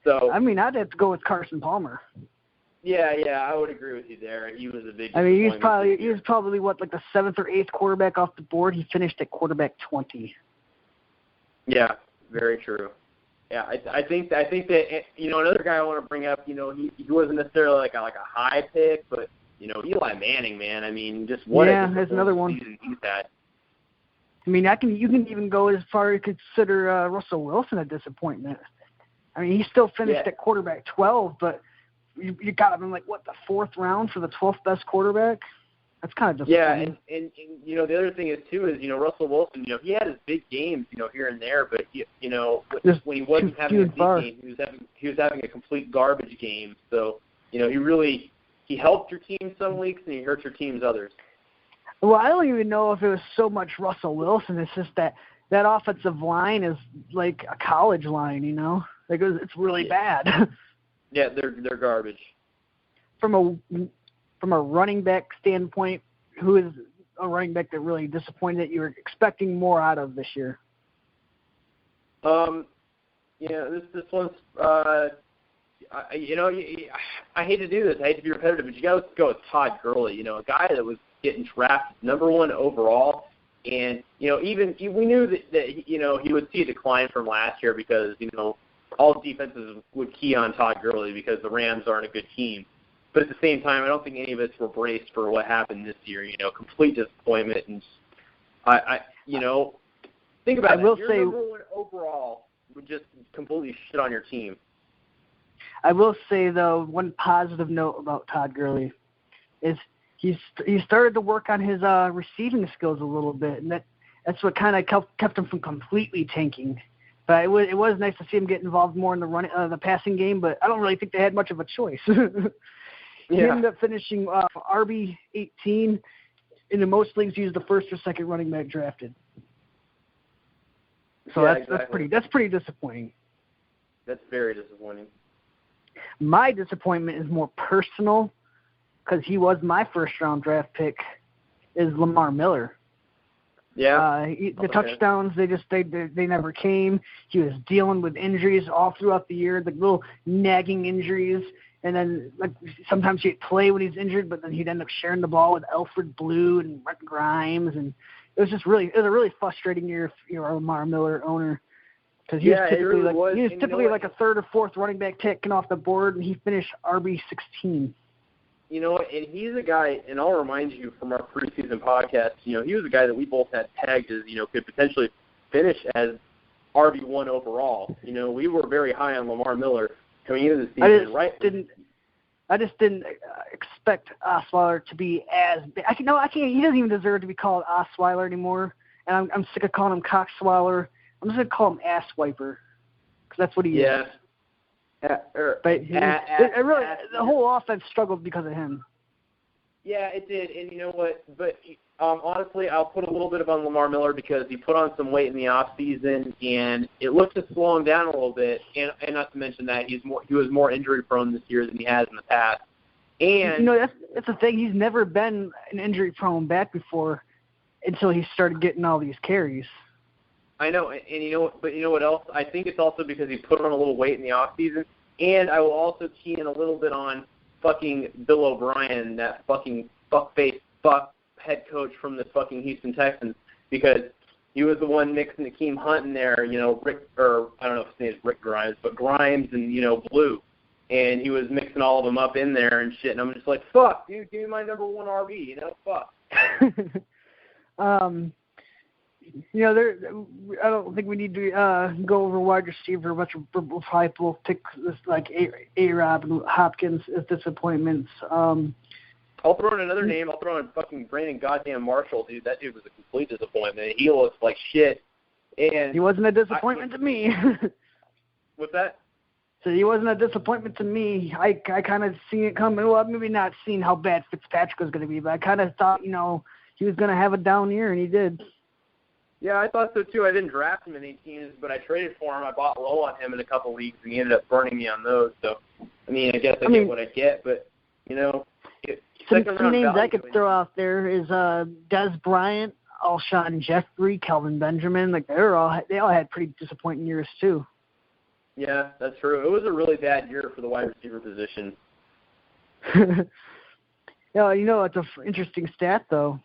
So I'd have to go with Carson Palmer. Yeah, I would agree with you there. He was a big. He was probably like the 7th or 8th quarterback off the board. He finished at quarterback 20. Yeah, very true. Yeah, I think that another guy I want to bring up. He wasn't necessarily like a high pick, but Eli Manning, man. I mean, just what a there's another one. Season he's had. I mean, you can even go as far as consider Russell Wilson a disappointment. I mean, he still finished at quarterback 12, but you got him in the 4th round for the 12th best quarterback. That's kind of disappointing. Yeah, and the other thing is too is Russell Wilson. He had his big games here and there, but when he wasn't having a big game, he was having a complete garbage game. So he helped your team some weeks and he hurt your teams others. Well, I don't even know if it was so much Russell Wilson. It's just that offensive line is like a college line, it's really bad. Yeah, they're garbage. From a running back standpoint, who is a running back that really disappointed that you were expecting more out of this year? This one's I hate to do this. I hate to be repetitive, but you got to go with Todd Gurley. A guy that was getting drafted number 1 overall, and even we knew that he would see a decline from last year because all defenses would key on Todd Gurley because the Rams aren't a good team. But at the same time, I don't think any of us were braced for what happened this year. Complete disappointment, and think about it. Your number 1 overall would just completely shit on your team. I will say, though, one positive note about Todd Gurley is he started to work on his receiving skills a little bit, and that's what kind of kept him from completely tanking. But it was nice to see him get involved more in the passing game, but I don't really think they had much of a choice. He ended up finishing RB 18. In most leagues, he was the first or second running back drafted. So that's pretty disappointing. That's very disappointing. My disappointment is more personal because he was my first-round draft pick, is Lamar Miller. Yeah. The touchdowns, they never came. He was dealing with injuries all throughout the year, the little nagging injuries. And then sometimes he'd play when he's injured, but then he'd end up sharing the ball with Alfred Blue and Brett Grimes. And it was a really frustrating year if you're a Lamar Miller owner. Because he was typically like a third or fourth running back taken off the board, and he finished RB 16. And he's a guy, and I'll remind you from our preseason podcast, he was a guy that we both had tagged as, could potentially finish as RB1 overall. We were very high on Lamar Miller coming into the season, I just didn't expect Osweiler to be as big. I can't. He doesn't even deserve to be called Osweiler anymore, and I'm sick of calling him Cocksweiler. I'm just going to call him Ass Wiper because that's what he is. But the whole offense struggled because of him. Yeah, it did. And you know what? But honestly, I'll put a little bit on Lamar Miller because he put on some weight in the off season, and it looks to slow him down a little bit. And not to mention that he was more injury prone this year than he has in the past. And that's the thing. He's never been an injury prone back before until he started getting all these carries. I know, and but you know what else? I think it's also because he put on a little weight in the off season, and I will also key in a little bit on fucking Bill O'Brien, that fucking fuckface head coach from the fucking Houston Texans, because he was the one mixing Akeem Hunt in there, Rick, or I don't know if his name is Rick Grimes, but Grimes and Blue, and he was mixing all of them up in there and shit, and I'm just like, fuck, dude, give me my number 1 RB, fuck. I don't think we need to go over wide receiver much. We'll probably both pick this like A-Rob and Hopkins as disappointments. I'll throw in another name. I'll throw in fucking Brandon goddamn Marshall, dude. That dude was a complete disappointment. He looks like shit. And he wasn't a disappointment to me. What's that? So he wasn't a disappointment to me. I kind of seen it coming. Well, maybe not seeing how bad Fitzpatrick was going to be, but I kind of thought, he was going to have a down year, and he did. Yeah, I thought so too. I didn't draft him in 8 teams, but I traded for him. I bought low on him in a couple leagues, and he ended up burning me on those. So, I guess I get what I get, but, some names I could throw out there is Des Bryant, Alshon Jeffrey, Kelvin Benjamin. Like they all had pretty disappointing years too. Yeah, that's true. It was a really bad year for the wide receiver position. It's an interesting stat though.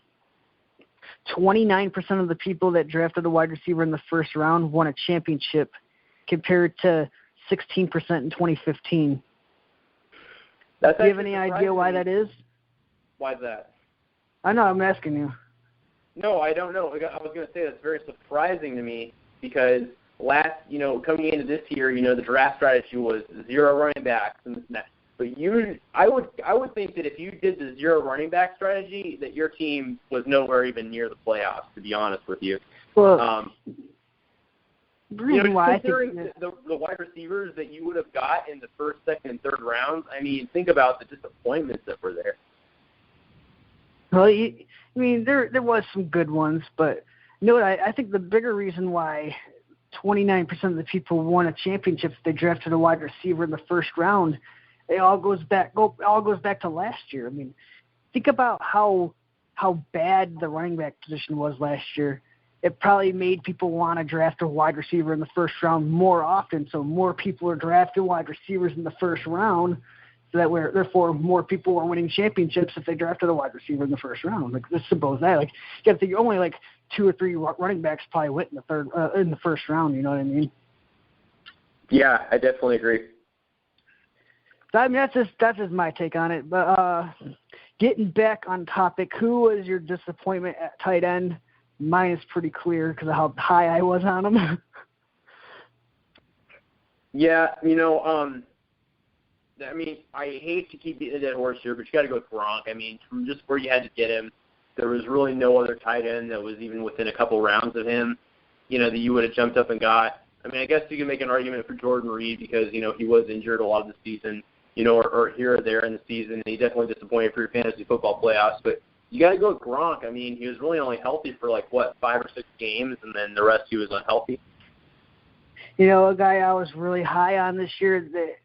29% of the people that drafted a wide receiver in the first round won a championship, compared to 16% in 2015. Do you have any idea why that is? Why is that? I know, I'm asking you. No, I don't know. I was going to say that's very surprising to me because coming into this year, the draft strategy was 0 running backs and this and that. But I would think that if you did the 0 running back strategy, that your team was nowhere even near the playoffs, to be honest with you. Well, why considering the wide receivers that you would have got in the first, second, and third rounds, think about the disappointments that were there. Well, there was some good ones, but I think the bigger reason why 29% of the people won a championship if they drafted a wide receiver in the first round, it all goes back to last year. Think about how bad the running back position was last year. it probably made people want to draft a wide receiver in the first round more often. So more people are drafting wide receivers in the first round. So that therefore more people are winning championships if they drafted a wide receiver in the first round. Like, let's suppose that. Like, you got to think only like 2 or 3 running backs probably went in the first round. You know what I mean? Yeah, I definitely agree. So, I mean, that's just my take on it. But getting back on topic, who was your disappointment at tight end? Mine is pretty clear because of how high I was on him. Yeah, I mean, I hate to keep beating a dead horse here, but you got to go with Gronk. I mean, from just where you had to get him, there was really no other tight end that was even within a couple rounds of him, that you would have jumped up and got. I mean, I guess you can make an argument for Jordan Reed because, he was injured a lot of the season, or here or there in the season. And he definitely disappointed for your fantasy football playoffs. But you got to go with Gronk. I mean, he was really only healthy for 5 or 6 games, and then the rest he was unhealthy. A guy I was really high on this year that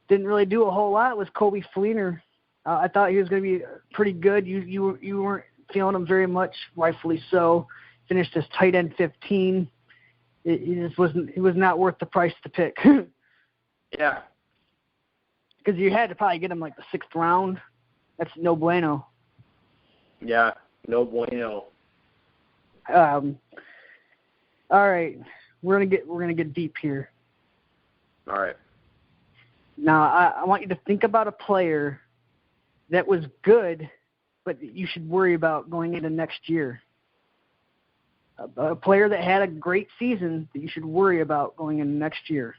didn't really do a whole lot was Kobe Fleener. I thought he was going to be pretty good. You weren't feeling him very much, rightfully so. Finished as tight end 15. It was not worth the price to pick. Yeah. Because you had to probably get him the 6th round. That's no bueno. Yeah, no bueno. All right, we're gonna get deep here. All right. Now I want you to think about a player that was good, but you should worry about going into next year. A player that had a great season that you should worry about going into next year.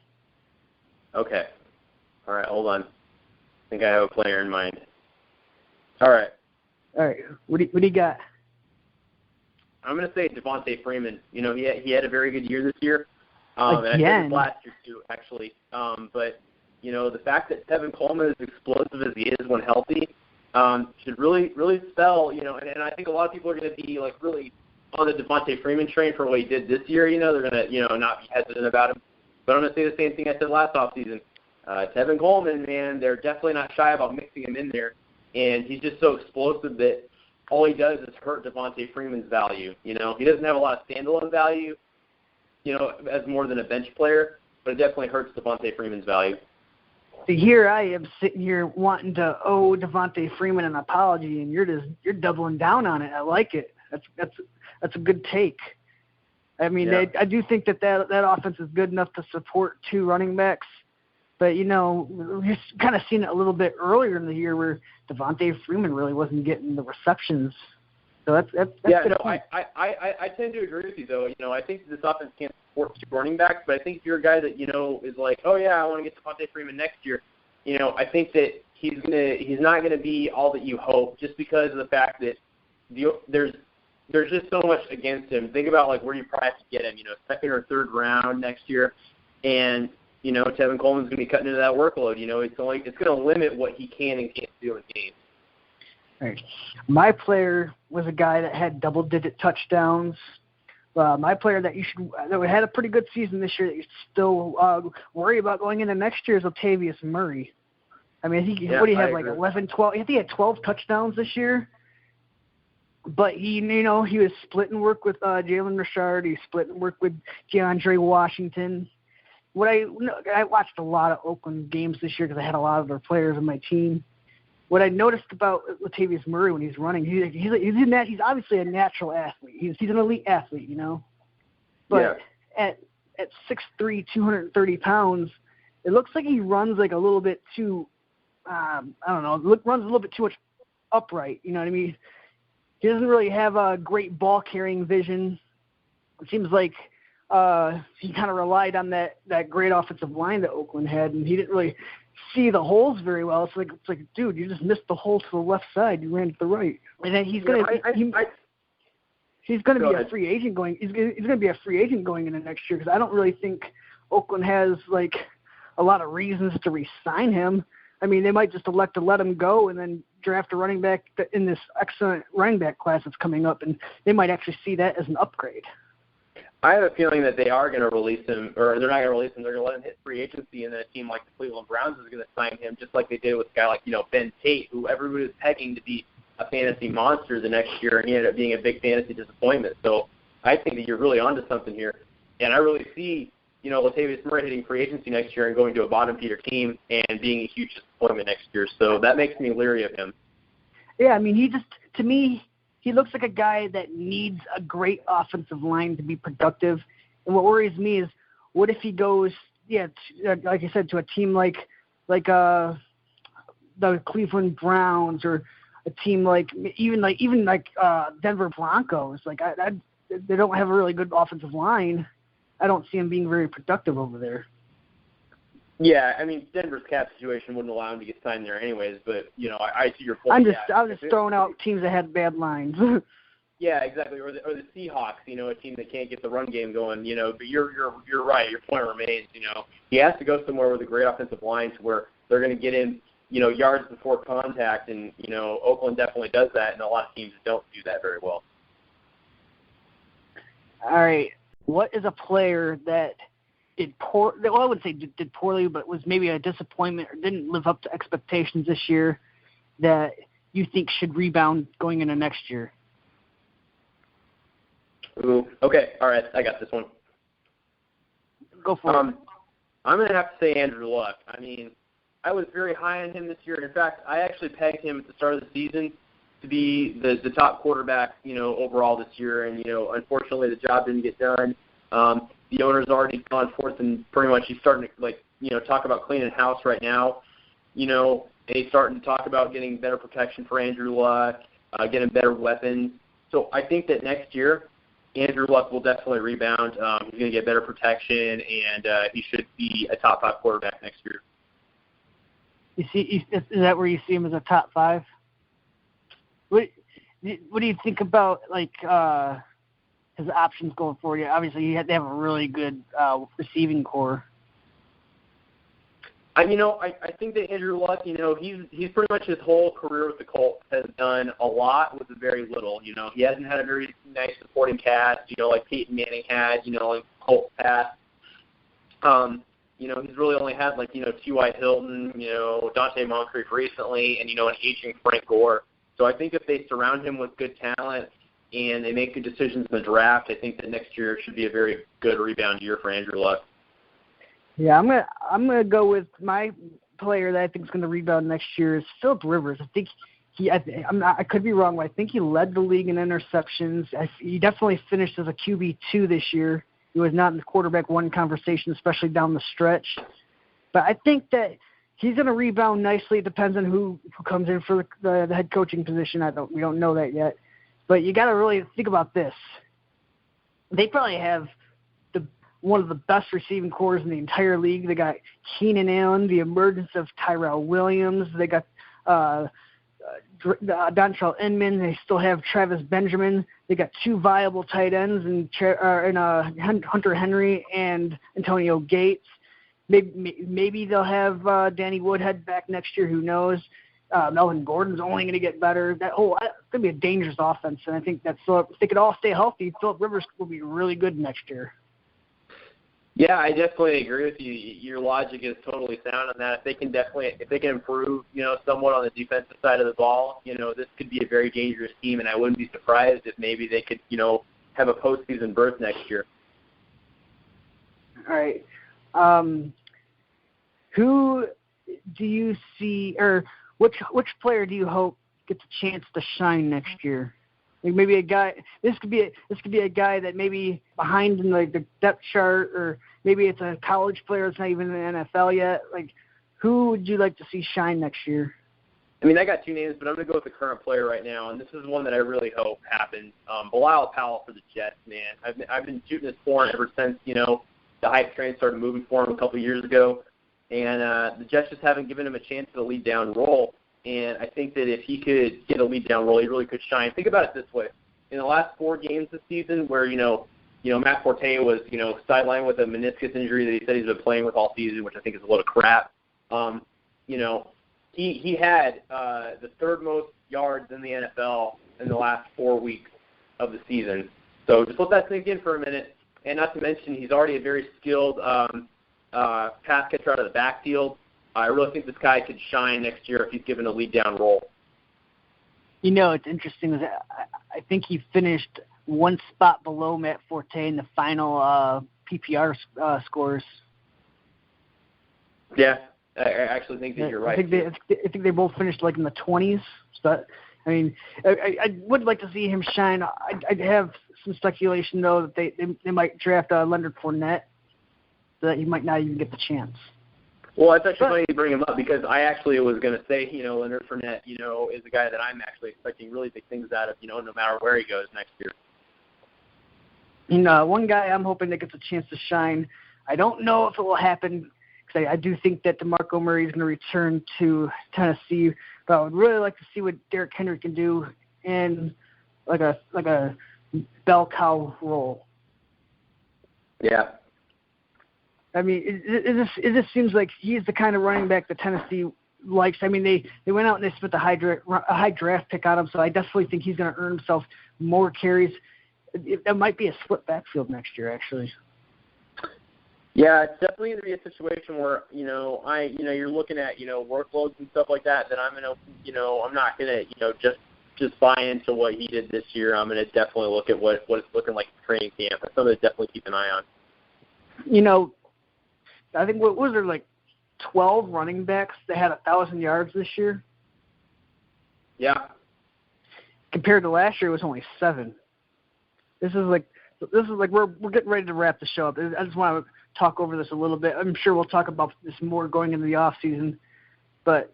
Okay. All right, hold on. I think I have a player in mind. All right. What do you got? I'm going to say Devontae Freeman. He had a very good year this year. Again. And I said last year too, actually. But the fact that Tevin Coleman is explosive as he is when healthy should really, really spell. And I think a lot of people are going to be really on the Devontae Freeman train for what he did this year. They're going to not be hesitant about him. But I'm going to say the same thing I said last offseason. Tevin Coleman, man, they're definitely not shy about mixing him in there. And he's just so explosive that all he does is hurt Devontae Freeman's value. He doesn't have a lot of standalone value, as more than a bench player, but it definitely hurts Devontae Freeman's value. Here I am sitting here wanting to owe Devontae Freeman an apology, and you're doubling down on it. I like it. That's a good take. I mean, yeah. I do think that offense is good enough to support 2 running backs. But, we've kind of seen it a little bit earlier in the year where Devontae Freeman really wasn't getting the receptions. So that's yeah, no, I tend to agree with you, though. I think this offense can't support 2 running backs, but I think if you're a guy that, is like, oh, yeah, I want to get Devontae Freeman next year, I think that he's not going to be all that you hope just because of the fact that there's just so much against him. Think about, where you probably have to get him, 2nd or 3rd round next year, and Tevin Coleman's going to be cutting into that workload. It's going to limit what he can and can't do in games. Right. My player was a guy that had double-digit touchdowns. My player that had a pretty good season this year that you still worry about going into next year is Latavius Murray. I mean, what do you have, 11, 12? I think he had 12 touchdowns this year. But he was splitting work with Jalen Richard. He splitting work with DeAndre Washington. I watched a lot of Oakland games this year because I had a lot of their players on my team. What I noticed about Latavius Murray when he's running, he's obviously a natural athlete. He's an elite athlete, But yeah. at 6'3", 230 pounds, it looks like he runs a little bit too, runs a little bit too much upright. You know what I mean? He doesn't really have a great ball carrying vision. It seems like he kind of relied on that great offensive line that Oakland had, and he didn't really see the holes very well. It's like, dude, you just missed the hole to the left side. You ran to the right, and then he's gonna be a free agent going. He's gonna be a free agent going into next year because I don't really think Oakland has a lot of reasons to re-sign him. I mean, they might just elect to let him go and then draft a running back in this excellent running back class that's coming up, and they might actually see that as an upgrade. I have a feeling that they are going to release him, or they're not going to release him. They're going to let him hit free agency, and then a team like the Cleveland Browns is going to sign him, just like they did with a guy like Ben Tate, who everybody was pegging to be a fantasy monster the next year, and he ended up being a big fantasy disappointment. So I think that you're really onto something here. And I really see, Latavius Murray hitting free agency next year and going to a bottom-feeder team and being a huge disappointment next year. So that makes me leery of him. Yeah, I mean, to me, he looks like a guy that needs a great offensive line to be productive. And what worries me is, what if he goes, like I said, to a team like the Cleveland Browns, or a team like Denver Broncos. They don't have a really good offensive line. I don't see him being very productive over there. Yeah, I mean, Denver's cap situation wouldn't allow him to get signed there anyways, but, I see your point. I was just throwing out teams that had bad lines. Yeah, exactly. Or the Seahawks, a team that can't get the run game going, but you're right. Your point remains, he has to go somewhere with a great offensive line to where they're going to get in, yards before contact, and, Oakland definitely does that, and a lot of teams don't do that very well. All right. What is a player that did poorly, I wouldn't say did poorly, but was maybe a disappointment or didn't live up to expectations this year that you think should rebound going into next year? Ooh, okay. All right. I got this one. Go for it. I'm going to have to say Andrew Luck. I mean, I was very high on him this year. In fact, I actually pegged him at the start of the season to be the top quarterback, overall this year. And, unfortunately, the job didn't get done. The owner's already gone forth and pretty much he's starting to, talk about cleaning house right now. And he's starting to talk about getting better protection for Andrew Luck, getting better weapons. So I think that next year, Andrew Luck will definitely rebound. He's going to get better protection, and he should be a top 5 quarterback next year. Is that where you see him as a top 5? What do you think about his options going forward? Obviously, you have to have a really good receiving core. I think that Andrew Luck, he's pretty much his whole career with the Colts has done a lot with very little. He hasn't had a very nice supporting cast, like Peyton Manning had, like Colts past. He's really only had T.Y. Hilton, Dante Moncrief recently, and, an aging Frank Gore. So I think if they surround him with good talent and they make good decisions in the draft, I think that next year should be a very good rebound year for Andrew Luck. Yeah, I'm gonna go with my player that I think is going to rebound next year is Phillip Rivers. I think I could be wrong, but I think he led the league in interceptions. He definitely finished as a QB2 this year. He was not in the quarterback 1 conversation, especially down the stretch. But I think that he's going to rebound nicely. It depends on who comes in for the head coaching position. We don't know that yet. But you got to really think about this. They probably have one of the best receiving cores in the entire league. They got Keenan Allen, the emergence of Tyrell Williams. They got Dontrell Inman. They still have Travis Benjamin. They got 2 viable tight ends in Hunter Henry and Antonio Gates. Maybe they'll have Danny Woodhead back next year. Who knows? Melvin Gordon's only going to get better. It's going to be a dangerous offense, and I think if they could all stay healthy, Phillip Rivers will be really good next year. Yeah, I definitely agree with you. Your logic is totally sound on that. If they can improve, somewhat on the defensive side of the ball, this could be a very dangerous team, and I wouldn't be surprised if maybe they could, have a postseason berth next year. All right. Who do you see, or which player do you hope gets a chance to shine next year? Maybe a guy. This could be a guy that maybe behind in the depth chart, or maybe it's a college player that's not even in the NFL yet. Who would you like to see shine next year? I got 2 names, but I'm going to go with the current player right now, and this is one that I really hope happens. Bilal Powell for the Jets, man. I've been shooting this for him ever since the hype train started moving for him a couple of years ago, and the Jets just haven't given him a chance to lead down role. And I think that if he could get a lead down role, he really could shine. Think about it this way: in the last 4 games this season, where Matt Forte was sidelined with a meniscus injury that he said he's been playing with all season, which I think is a load of crap. He had the 3rd most yards in the NFL in the last 4 weeks of the season. So just let that sink in for a minute. And not to mention, he's already a very skilled pass catcher out of the backfield. I really think this guy could shine next year if he's given a lead down role. It's interesting. I think he finished one spot below Matt Forte in the final PPR scores. Yeah, I actually think that you're right. I think they both finished like in the 20s. So, I mean, I would like to see him shine. I'd have some speculation, though, that they might draft Leonard Fournette, so that he might not even get the chance. Well, it's actually funny to bring him up because I actually was going to say, Leonard Fournette, is a guy that I'm actually expecting really big things out of, no matter where he goes next year. And one guy I'm hoping that gets a chance to shine. I don't know if it will happen because I do think that DeMarco Murray is going to return to Tennessee, but I would really like to see what Derrick Henry can do in like a bell cow role. Yeah. I mean, it just seems like he's the kind of running back that Tennessee likes. I mean, they went out and they spent a high draft pick on him, so I definitely think he's going to earn himself more carries. It might be a split backfield next year, actually. Yeah, it's definitely going to be a situation where you're looking at workloads and stuff like that. Then I'm not going to just buy into what he did this year. I'm going to definitely look at what it's looking like in training camp. That's something to definitely keep an eye on. I think what was there, like 12 running backs that had 1,000 yards this year? Yeah. Compared to last year, it was only 7. This is like we're getting ready to wrap the show up. I just want to talk over this a little bit. I'm sure we'll talk about this more going into the off season. But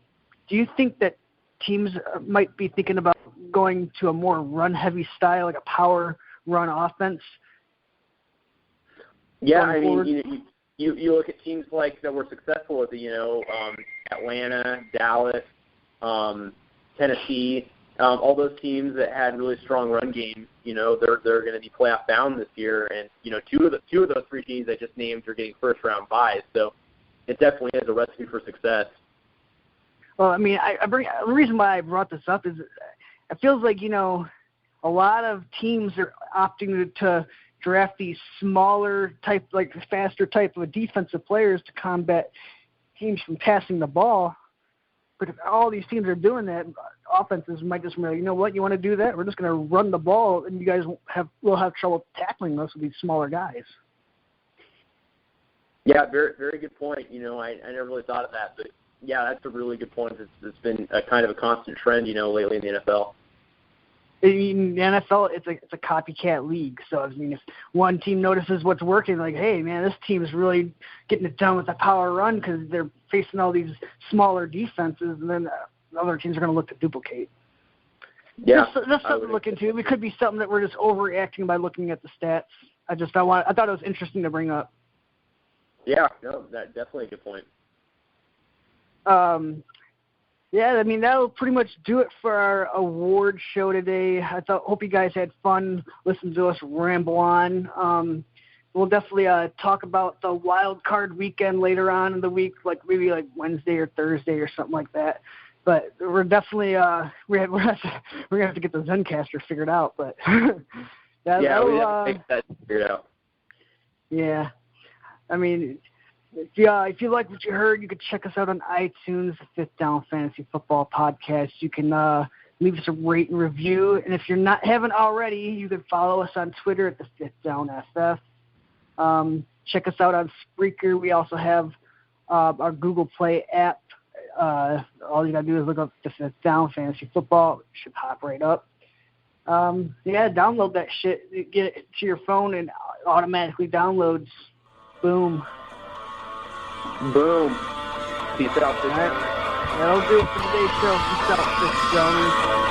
do you think that teams might be thinking about going to a more run-heavy style, like a power run offense? Yeah, I mean, you look at teams like that were successful with Atlanta, Dallas, Tennessee, all those teams that had really strong run games. They're going to be playoff bound this year, and two of those 3 teams I just named are getting first round byes. So it definitely is a recipe for success. Well, I mean, the reason why I brought this up is it feels like a lot of teams are opting to draft these smaller type, like faster type of defensive players to combat teams from passing the ball. But if all these teams are doing that, offenses might just be like, you want to do that? We're just going to run the ball, and you guys will have trouble tackling most of these smaller guys. Yeah, very, very good point. I never really thought of that, but yeah, that's a really good point. It's been a kind of a constant trend, lately in the NFL. In the NFL, it's a copycat league. So, I mean, if one team notices what's working, like, hey, man, this team is really getting it done with the power run because they're facing all these smaller defenses, and then other teams are going to look to duplicate. Yeah, that's something to look into. It could be something that we're just overreacting by looking at the stats. I thought it was interesting to bring up. Yeah, no, that's definitely a good point. Yeah, I mean, that'll pretty much do it for our award show today. Hope you guys had fun listening to us ramble on. We'll definitely talk about the wild card weekend later on in the week, like maybe like Wednesday or Thursday or something like that. But we're definitely we're gonna have to get the Zencaster figured out. But we have to make that figured out. Yeah, I mean. If you like what you heard, you can check us out on iTunes, the Fifth Down Fantasy Football Podcast. You can leave us a rate and review. And if you're haven't already, you can follow us on Twitter at the Fifth Down FF. Check us out on Spreaker. We also have our Google Play app. All you got to do is look up the Fifth Down Fantasy Football. It should pop right up. Download that shit. Get it to your phone and automatically downloads. Boom. Boom. Peace out. All right. That'll do it for today's show. Peace out, Fifth Downers.